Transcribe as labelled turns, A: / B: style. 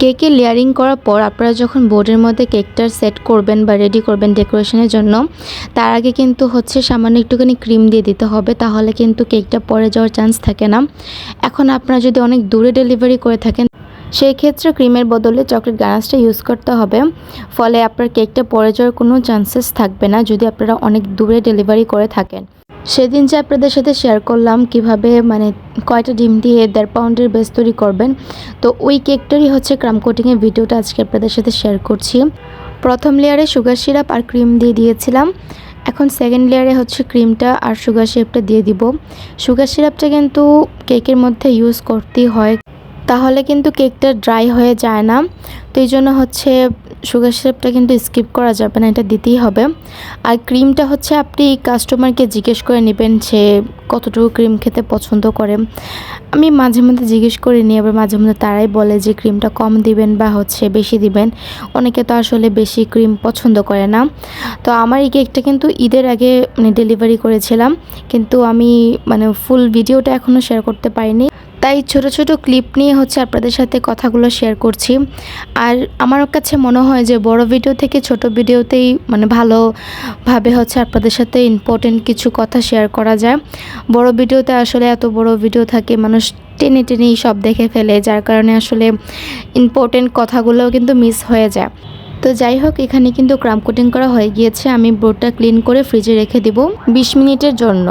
A: কেকে লেয়ারিং করার পর আপনারা যখন বোর্ডের মধ্যে কেকটা সেট করবেন বা রেডি করবেন ডেকোরেশনের জন্য, তার আগে কিন্তু হচ্ছে সামান্য একটুখানি ক্রিম দিয়ে দিতে হবে, তাহলে কিন্তু কেকটা পড়ে যাওয়ার চান্স থাকে না। এখন আপনারা যদি অনেক দূরে ডেলিভারি করে থাকেন, সেই ক্ষেত্রে ক্রিমের বদলে চকলেট গানাশটা ইউজ করতে হবে, ফলে আপনার কেকটা পড়ে যাওয়ার কোনো চান্সেস থাকবে না যদি আপনারা অনেক দূরে ডেলিভারি করে থাকেন। সেদিন যে আপনাদের সাথে শেয়ার করলাম কিভাবে কয়টা ডিম দিয়ে 1.5 পাউন্ডের বেস তৈরি করবেন, তো ওই কেকটারই হচ্ছে ক্রাম কোটিংয়ের ভিডিওটা আজকে আপনাদের সাথে শেয়ার করছি। প্রথম লেয়ারে সুগার সিরাপ আর ক্রিম দিয়ে দিয়েছিলাম, এখন সেকেন্ড লেয়ারে হচ্ছে ক্রিমটা আর সুগার সিরাপটা দিয়ে দিব। সুগার সিরাপটা কিন্তু কেকের মধ্যে ইউজ করতেই হয়, তাহলে কিন্তু কেকটা ড্রাই হয়ে যায় না। তো এই জন্য হচ্ছে সুগার সিরাপটা কিন্তু স্কিপ করা যাবে না, এটা দিতেই হবে। আর ক্রিমটা হচ্ছে আপনি কাস্টমারকে জিজ্ঞেস করে নেবেন সে কতটুকু ক্রিম খেতে পছন্দ করে। আমি মাঝে মধ্যে জিজ্ঞেস করে নিই, আবার মাঝে মধ্যে তারাই বলে যে ক্রিমটা কম দিবেন বা হচ্ছে বেশি দিবেন। অনেকে তো আসলে বেশি ক্রিম পছন্দ করে না। তো আমার এই কেকটা কিন্তু ঈদের আগে ডেলিভারি করেছিলাম, কিন্তু আমি ফুল ভিডিওটা এখনও শেয়ার করতে পারিনি, তাই ছোট ছোট ক্লিপ নিয়ে হচ্ছে আপনাদের সাথে কথাগুলো শেয়ার করছি। আর আমার কাছে মনে হয় যে বড় ভিডিও থেকে ছোট ভিডিওতেই ভালোভাবে হচ্ছে আপনাদের সাথে ইম্পর্টেন্ট কিছু কথা শেয়ার করা যায়। বড় ভিডিওতে আসলে এত বড় ভিডিও থাকে, মানুষ টেনে টেনেই সব দেখে ফেলে, যার কারণে আসলে ইম্পর্টেন্ট কথাগুলোও কিন্তু মিস হয়ে যায়। তো যাই হোক, এখানে কিন্তু ক্রাম কোটিং করা হয়ে গিয়েছে। আমি বোর্ডটা ক্লিন করে ফ্রিজে রেখে দিব 20 মিনিটের জন্য।